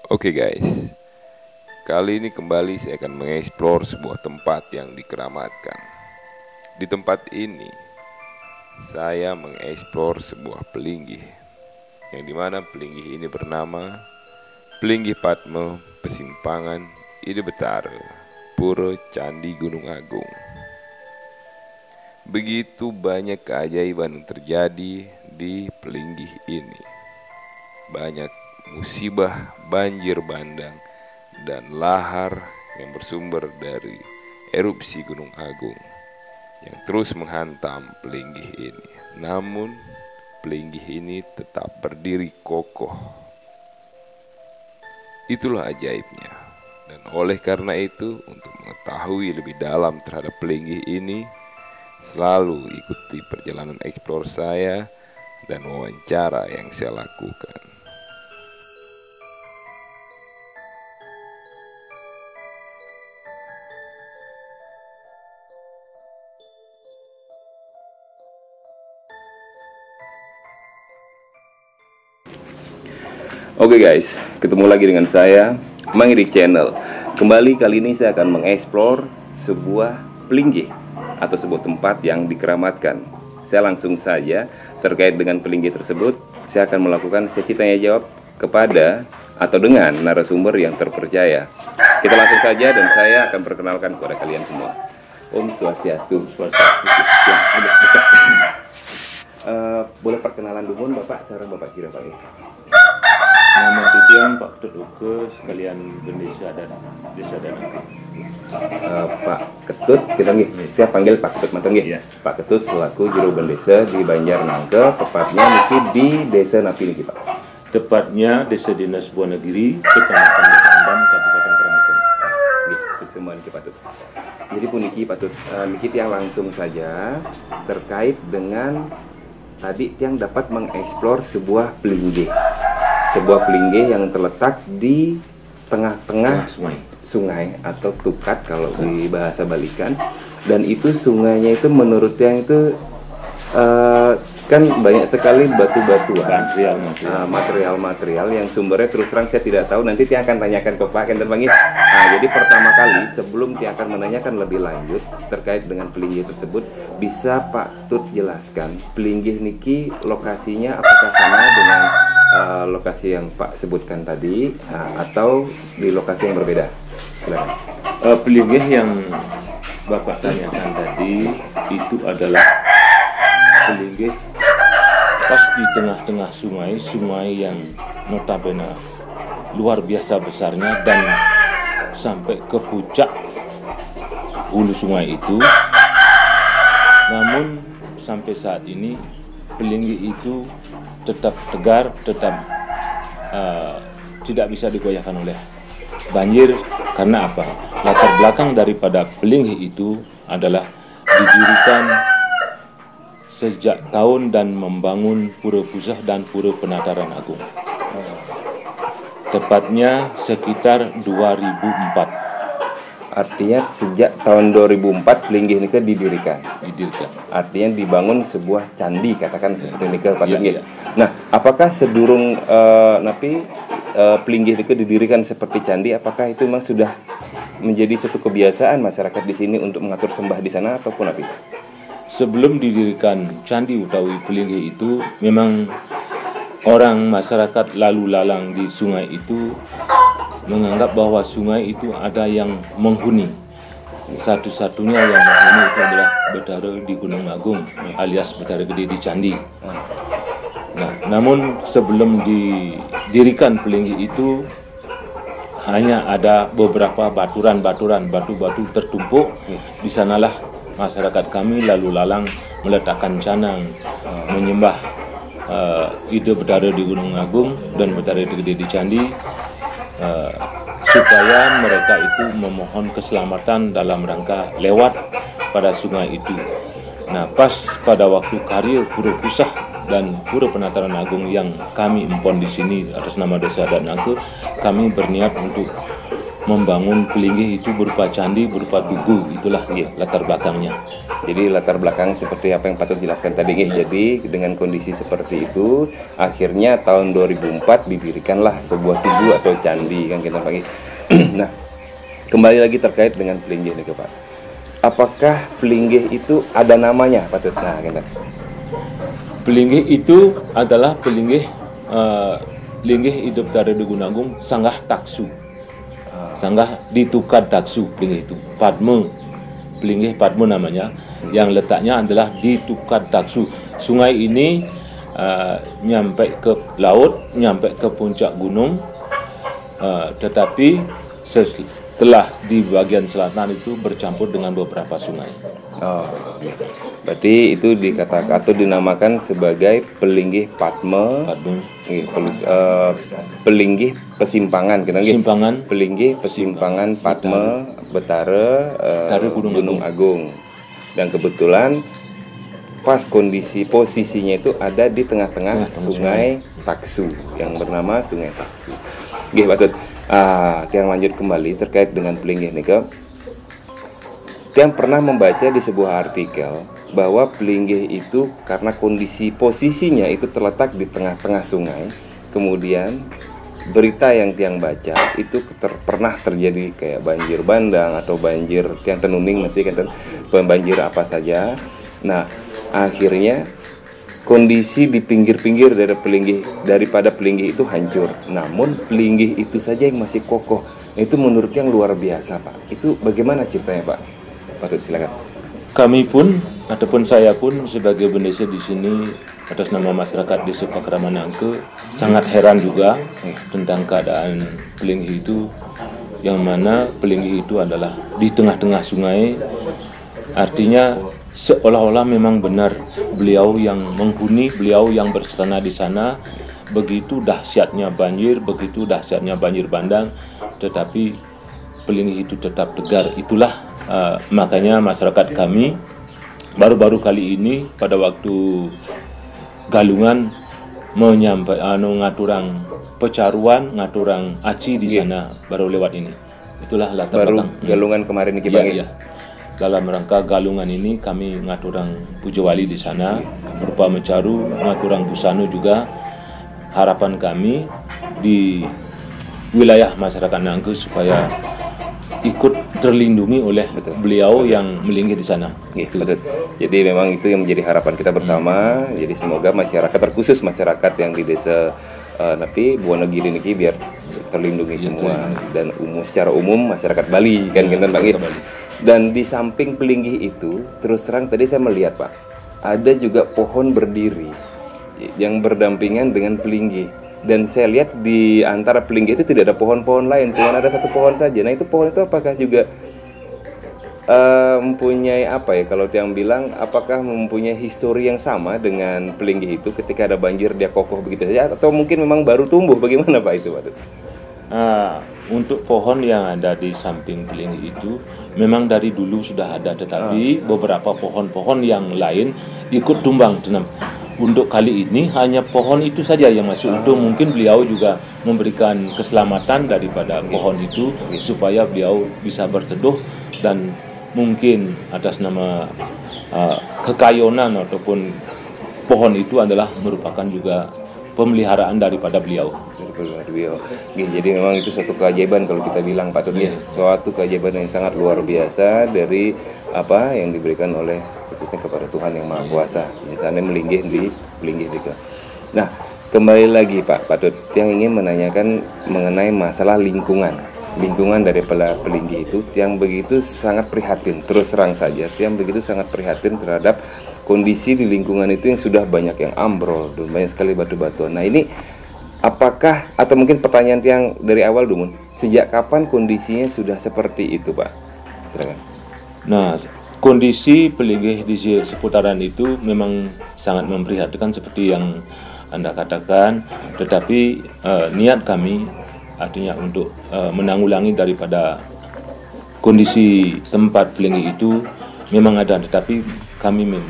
Oke guys, kali ini kembali saya akan mengeksplor sebuah tempat yang dikeramatkan. Di tempat ini, saya mengeksplor sebuah pelinggih, yang dimana pelinggih ini bernama Pelinggih Padma Pesimpangan Ide Betara, Pura Candi Gunung Agung. Begitu banyak keajaiban yang terjadi di pelinggih ini. Banyak musibah banjir bandang dan lahar yang bersumber dari erupsi Gunung Agung yang terus menghantam pelinggih ini. Namun pelinggih ini tetap berdiri kokoh. Itulah ajaibnya. Dan oleh karena itu, untuk mengetahui lebih dalam terhadap pelinggih ini, selalu ikuti perjalanan eksplor saya dan wawancara yang saya lakukan. Oke guys, ketemu lagi dengan saya, Mangiri Channel. Kembali kali ini saya akan mengeksplor sebuah pelinggih atau sebuah tempat yang dikeramatkan. Saya langsung saja terkait dengan pelinggih tersebut, saya akan melakukan sesi tanya jawab kepada atau dengan narasumber yang terpercaya. Kita langsung saja dan saya akan perkenalkan kepada kalian semua. Om Swastiastu. Boleh perkenalan dulu Bapak, cara Bapak kira Pak? Nama Titian Pak Ketut Uke sekalian Indonesia dan Desa dan Pak Ketut, kita setiap panggil Pak Ketut manteng Iya. Pak Ketut selaku juru bendesa di Banjar Nangke, tepatnya niki di Desa Napi niki Pak. tepatnya Desa Dinas Buah Negeri, Kecamatan Bandam, Kabupaten Karangasem. Nggih, semua niki Pak Ketut. Jadi pun niki Pak Ketut, niki tiang langsung saja terkait dengan tadi tiang dapat mengeksplor sebuah pelinggih. Sebuah pelinggih yang terletak di tengah-tengah sungai atau tukat kalau di bahasa Balikan, dan itu sungainya itu menurut yang itu kan banyak sekali batu-batuan, material-material yang sumbernya terus terang saya tidak tahu. Nanti Tia akan tanyakan ke Pak Kenten Bangis. Jadi pertama kali sebelum Tia akan menanyakan lebih lanjut terkait dengan pelinggih tersebut, bisa Pak Tut jelaskan pelinggih niki lokasinya apakah sama dengan lokasi yang Pak sebutkan tadi atau di lokasi yang berbeda? Silakan. Pelinggih yang Bapak tanyakan tadi itu adalah pelinggih pas di tengah-tengah sungai yang notabene luar biasa besarnya dan sampai ke puncak hulu sungai itu. Namun sampai saat ini pelinggih itu tetap tegar, tetap tidak bisa digoyahkan oleh banjir. Karena apa? Latar belakang daripada pelinggih itu adalah didirikan sejak tahun dan membangun Pura Pusah dan Pura Penataran Agung. Tepatnya sekitar 2004. Artinya sejak tahun 2004 pelinggih niki didirikan. Artinya dibangun sebuah candi, katakan seperti niki Pak Tut. Nah, apakah sedurung pelinggih niki didirikan seperti candi, apakah itu memang sudah menjadi suatu kebiasaan masyarakat di sini untuk mengatur sembah di sana ataupun apa? Sebelum didirikan Candi utawi Pelinggih itu, memang orang masyarakat lalu lalang di sungai itu menganggap bahwa sungai itu ada yang menghuni. Satu-satunya yang menghuni itu adalah Betara di Gunung Agung, alias Betara Gede di Candi. Nah, namun sebelum didirikan Pelinggih itu hanya ada beberapa baturan-baturan, batu-batu tertumpuk. Di sanalah masyarakat kami lalu lalang meletakkan canang, menyembah Ide Betara di Gunung Agung dan Betara Gede di Candi, supaya mereka itu memohon keselamatan dalam rangka lewat pada sungai itu. Nah, pas pada waktu karya Pura Pusah dan Pura Penataran Agung yang kami empon di sini atas nama Desa dan Nangke, kami berniat untuk membangun Pelinggih itu berupa candi, berupa tugu. Itulah latar belakangnya. Jadi latar belakang seperti apa yang Patut jelaskan tadi. Jadi dengan kondisi seperti itu, akhirnya tahun 2004 didirikanlah sebuah tugu atau candi kan kita panggil. Nah, kembali lagi terkait dengan Pelinggih nih Pak. Apakah Pelinggih itu ada namanya Patut? Nah, kita. Pelinggih itu adalah Pelinggih Linggih hidup dari Gunung Sanggah Taksu. Sanggah ditukar Taksu Pelinggih itu. Padme. Pelinggih Padme namanya. Yang letaknya adalah ditukar Taksu. Sungai ini nyampe ke laut, nyampe ke puncak gunung. Tetapi setelah di bagian selatan itu bercampur dengan beberapa sungai. Oh, berarti itu dikatakan atau dinamakan sebagai Pelinggih Padme. Pelinggih Pesimpangan, Pesimpangan. Pelinggih Pesimpangan Padme Betara Gunung Agung. Dan kebetulan pas kondisi posisinya itu ada di tengah-tengah sungai Taksu yang bernama Sungai Taksu. Nggih, Patut. Kita lanjut kembali terkait dengan Pelinggih nika. Yang pernah membaca di sebuah artikel bahwa Pelinggih itu karena kondisi posisinya itu terletak di tengah-tengah sungai, kemudian berita yang tiang baca itu pernah terjadi kayak banjir bandang atau banjir tiang tenuning masih kan banjir apa saja. Nah, akhirnya kondisi di pinggir-pinggir daripada Pelinggih itu hancur. Namun Pelinggih itu saja yang masih kokoh. Itu menurut yang luar biasa, Pak. Itu bagaimana ceritanya, Pak? Patut silakan. Kami pun ataupun saya pun sebagai pendesa di sini atas nama masyarakat Desa Pakraman Nangke sangat heran juga tentang keadaan Pelinggih itu, yang mana Pelinggih itu adalah di tengah-tengah sungai. Artinya seolah-olah memang benar beliau yang menghuni, beliau yang bersana di sana. Begitu dahsyatnya banjir, begitu dahsyatnya banjir bandang, tetapi Pelinggih itu tetap tegar. Itulah makanya masyarakat kami baru-baru kali ini pada waktu galungan ngaturang pecaruan, ngaturang aci di sana baru lewat ini. Itulah latar belakang. Galungan kemarin ini iya. Dalam rangka galungan ini kami ngaturang puja wali di sana berupa mencaru, ngaturang busanu juga. Harapan kami di wilayah masyarakat Nangke supaya ikut terlindungi oleh beliau yang melinggih di sana. Gitu. Jadi memang itu yang menjadi harapan kita bersama. Jadi semoga masyarakat, terkhusus masyarakat yang di desa Buwonogiri niki biar terlindungi semua dan secara umum masyarakat Bali kan kita Bang. Dan di samping Pelinggih itu terus terang tadi saya melihat Pak, ada juga pohon berdiri yang berdampingan dengan Pelinggih. Dan saya lihat di antara Pelinggih itu tidak ada pohon-pohon lain, cuma ada satu pohon saja. Nah, itu pohon itu apakah juga mempunyai apa ya, kalau tiang bilang, apakah mempunyai histori yang sama dengan Pelinggih itu ketika ada banjir dia kokoh begitu saja, atau mungkin memang baru tumbuh? Bagaimana Pak itu, Pak? Untuk pohon yang ada di samping Pelinggih itu memang dari dulu sudah ada, tetapi beberapa pohon-pohon yang lain ikut tumbang. Untuk kali ini hanya pohon itu saja yang masuk. Itu mungkin beliau juga memberikan keselamatan daripada pohon itu supaya beliau bisa berteduh, dan mungkin atas nama kekayonan ataupun pohon itu adalah merupakan juga pemeliharaan daripada beliau. Jadi memang itu suatu keajaiban kalau kita bilang Pak Tut, suatu keajaiban yang sangat luar biasa dari apa yang diberikan oleh khususnya kepada Tuhan yang Maha Kuasa. Misalnya melinggih di Pelinggih juga. Nah, kembali lagi Pak Tut, yang ingin menanyakan mengenai masalah lingkungan dari Pelinggih itu yang begitu sangat prihatin. Terus terang saja, yang begitu sangat prihatin terhadap kondisi di lingkungan itu yang sudah banyak yang ambrol dan banyak sekali batu-batuan. Nah, ini apakah, atau mungkin pertanyaan yang dari awal dulu, sejak kapan kondisinya sudah seperti itu Pak? Silakan. Nah, kondisi Pelinggih di seputaran itu memang sangat memprihatinkan seperti yang Anda katakan, tetapi niat kami artinya untuk menanggulangi daripada kondisi tempat Pelinggih itu memang ada, tetapi kami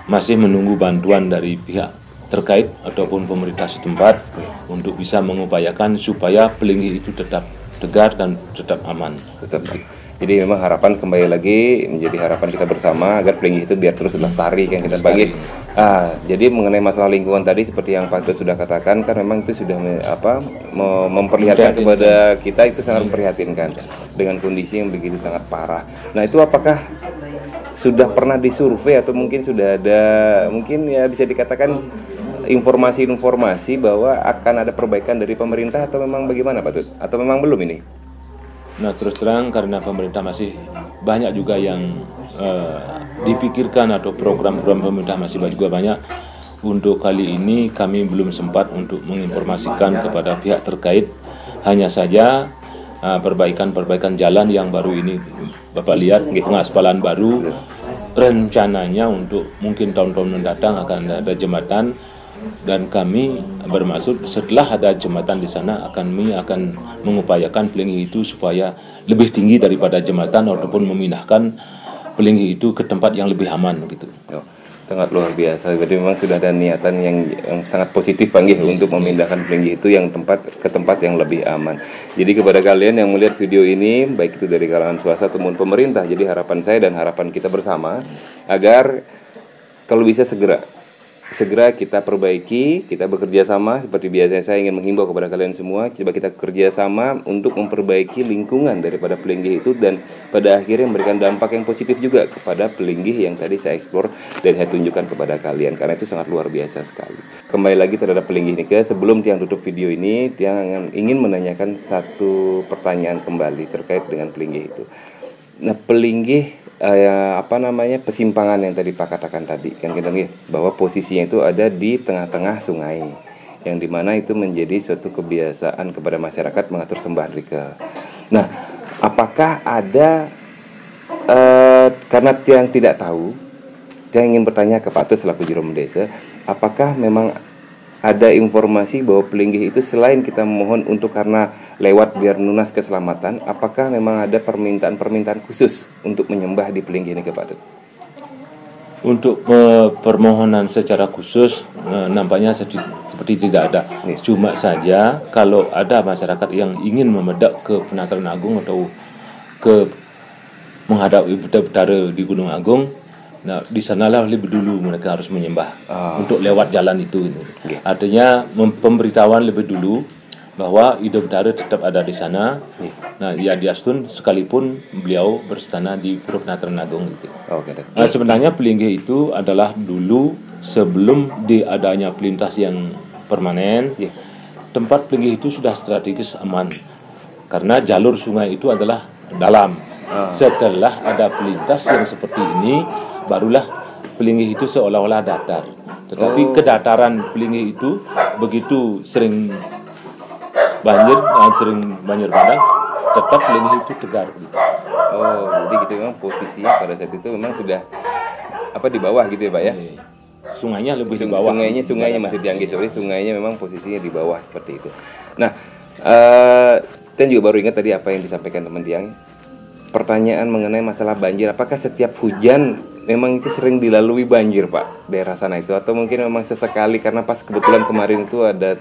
masih menunggu bantuan dari pihak terkait ataupun pemerintah setempat untuk bisa mengupayakan supaya Pelinggih itu tetap tegar dan tetap aman. Tetap. Jadi memang harapan kembali lagi menjadi harapan kita bersama agar Pelinggih itu biar terus lestari kan kita bagi. Jadi mengenai masalah lingkungan tadi seperti yang Pak Tut sudah katakan kan memang itu sudah memperlihatkan kepada kita itu sangat memprihatinkan dengan kondisi yang begitu sangat parah. Nah itu apakah sudah pernah disurvei atau mungkin sudah ada mungkin ya bisa dikatakan informasi-informasi bahwa akan ada perbaikan dari pemerintah atau memang bagaimana Pak Tut? Atau memang belum ini? Nah terus terang karena pemerintah masih banyak juga yang dipikirkan atau program-program pemerintah masih juga banyak. Untuk kali ini kami belum sempat untuk menginformasikan kepada pihak terkait. Hanya saja perbaikan jalan yang baru ini Bapak lihat pengaspalan baru, rencananya untuk mungkin tahun-tahun mendatang akan ada jembatan. Dan kami bermaksud setelah ada jembatan di sana kami akan mengupayakan Pelinggih itu supaya lebih tinggi daripada jembatan ataupun memindahkan Pelinggih itu ke tempat yang lebih aman gitu. Sangat luar biasa. Jadi memang sudah ada niatan yang sangat positif Panggih untuk memindahkan Pelinggih itu ke tempat yang lebih aman. Jadi kepada kalian yang melihat video ini baik itu dari kalangan swasta ataupun pemerintah, jadi harapan saya dan harapan kita bersama agar kalau bisa segera kita perbaiki, kita bekerja sama seperti biasanya. Saya ingin menghimbau kepada kalian semua, coba kita kerja sama untuk memperbaiki lingkungan daripada Pelinggih itu dan pada akhirnya memberikan dampak yang positif juga kepada Pelinggih yang tadi saya eksplor dan saya tunjukkan kepada kalian karena itu sangat luar biasa sekali. Kembali lagi terhadap Pelinggih Nike, sebelum Tiang tutup video ini, Tiang ingin menanyakan satu pertanyaan kembali terkait dengan Pelinggih itu. Nah, Pelinggih persimpangan yang tadi Pak katakan tadi kan kita bahwa posisinya itu ada di tengah-tengah sungai yang dimana itu menjadi suatu kebiasaan kepada masyarakat mengatur sembah drika. Nah, apakah ada karena Tiang tidak tahu, Tiang ingin bertanya ke Pak Tut selaku juru desa, apakah memang ada informasi bahwa Pelinggih itu selain kita memohon untuk karena lewat biar lunas keselamatan, apakah memang ada permintaan khusus untuk menyembah di Pelinggih ini ke Pak Tut? Untuk permohonan secara khusus nampaknya seperti tidak ada. Cuma saja kalau ada masyarakat yang ingin memedak ke Penataran Agung atau ke menghadap Ibu Betara di Gunung Agung, nah di sanalah lebih dulu mereka harus menyembah untuk lewat jalan itu. Artinya pemberitahuan lebih dulu bahwa Ibu Betara tetap ada di sana. Nah, ya Diastun sekalipun beliau berstana di Pura Penataran Agung gitu. Nah, sebenarnya Pelinggih itu adalah dulu sebelum diadanya pelintas yang permanen, tempat Pelinggih itu sudah strategis aman karena jalur sungai itu adalah dalam. Setelah ada pelintas yang seperti ini, barulah Pelinggih itu seolah-olah datar. Tetapi kedataran Pelinggih itu begitu sering banjir dan sering banjir bandang, tetap Pelinggih itu tegar gitu. Jadi gitu memang posisinya pada saat itu memang sudah di bawah gitu ya Pak ya? Sungainya lebih di bawah. Sungainya masih dianggit, sungainya memang posisinya di bawah seperti itu. Nah, Tiang juga baru ingat tadi apa yang disampaikan teman Tiang. Pertanyaan mengenai masalah banjir, apakah setiap hujan memang itu sering dilalui banjir Pak daerah sana itu, atau mungkin memang sesekali karena pas kebetulan kemarin itu ada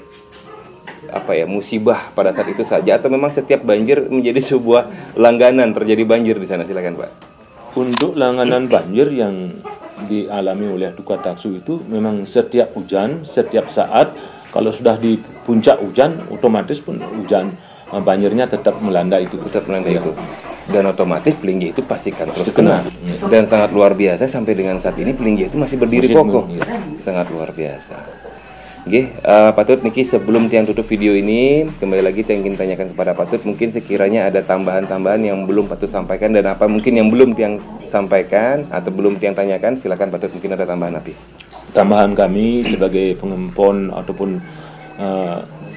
musibah pada saat itu saja, atau memang setiap banjir menjadi sebuah langganan terjadi banjir di sana? Silakan Pak. Untuk langganan banjir yang dialami oleh Duka Taksu itu memang setiap hujan, setiap saat kalau sudah di puncak hujan otomatis pun hujan banjirnya tetap melanda itu. Itu. Dan otomatis Pelinggih itu pastikan terus kena. Dan sangat luar biasa sampai dengan saat ini Pelinggih itu masih berdiri kokoh. Sangat luar biasa. Pak Tut, niki sebelum Tiang tutup video ini, kembali lagi Tiang ingin tanyakan kepada Pak Tut, mungkin sekiranya ada tambahan-tambahan yang belum Pak Tut sampaikan dan apa mungkin yang belum Tiang sampaikan atau belum Tiang tanyakan, silakan Pak Tut, mungkin ada tambahan apa? Tambahan kami sebagai pengempon ataupun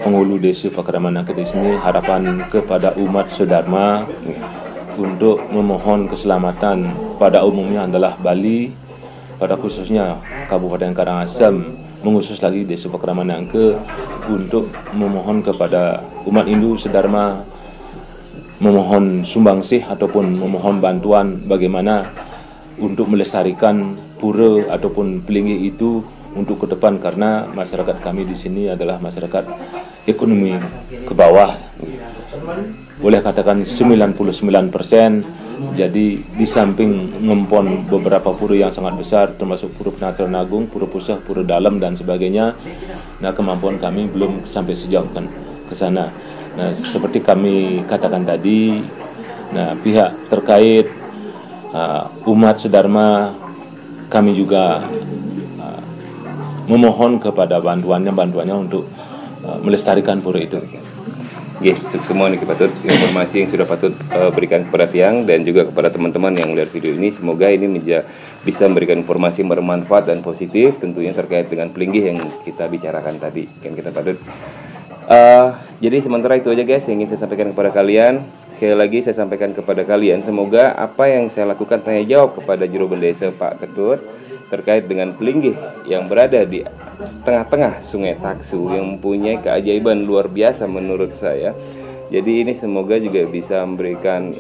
penghulu desa Pakraman di sini, harapan kepada umat sedharma untuk memohon keselamatan pada umumnya adalah Bali, pada khususnya Kabupaten Karangasem, mengusus lagi Desa Pakraman Nangke untuk memohon kepada umat Hindu sedharma, memohon sumbangsih ataupun memohon bantuan bagaimana untuk melestarikan pura ataupun Pelinggih itu untuk ke depan, karena masyarakat kami di sini adalah masyarakat ekonomi ke bawah. boleh katakan 99%. Jadi di samping ngempon beberapa pura yang sangat besar, termasuk Pura Penataran Agung, Pura Pusah, Pura Dalam dan sebagainya, nah kemampuan kami belum sampai sejauh ke sana. Nah seperti kami katakan tadi, nah pihak terkait, umat sedharma, kami juga memohon kepada bantuannya untuk melestarikan pura itu. Sukses semua nih patut informasi yang sudah patut berikan kepada Tiang dan juga kepada teman-teman yang melihat video ini. Semoga ini bisa memberikan informasi bermanfaat dan positif tentunya terkait dengan pelinggih yang kita bicarakan tadi. Kan kita patut. Jadi sementara itu aja guys yang ingin saya sampaikan kepada kalian. Sekali lagi saya sampaikan kepada kalian, semoga apa yang saya lakukan tanya jawab kepada Juru Bendesa Pak Ketut terkait dengan pelinggih yang berada di tengah-tengah Sungai Taksu yang mempunyai keajaiban luar biasa menurut saya. Jadi ini semoga juga bisa memberikan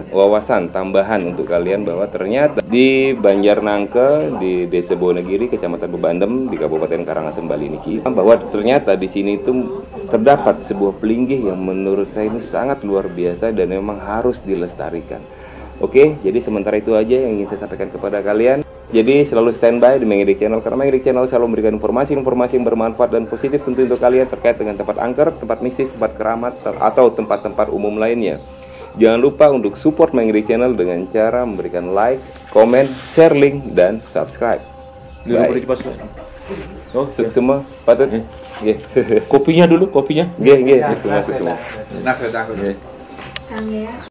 wawasan tambahan untuk kalian bahwa ternyata di Banjarnangke, di Desa Bonegiri, Kecamatan Bebandem, di Kabupaten Karangasem, Bali niki, bahwa ternyata di sini itu terdapat sebuah pelinggih yang menurut saya ini sangat luar biasa dan memang harus dilestarikan. Oke, jadi sementara itu aja yang ingin saya sampaikan kepada kalian. Jadi selalu standby di Mengidik Channel, karena Mengidik Channel selalu memberikan informasi-informasi yang bermanfaat dan positif tentu untuk kalian terkait dengan tempat angker, tempat mistis, tempat keramat, atau tempat-tempat umum lainnya. Jangan lupa untuk support Mengidik Channel dengan cara memberikan like, komen, share link, dan subscribe. Sukses semua, patut. Kopinya dulu, kopinya. Sukses semua.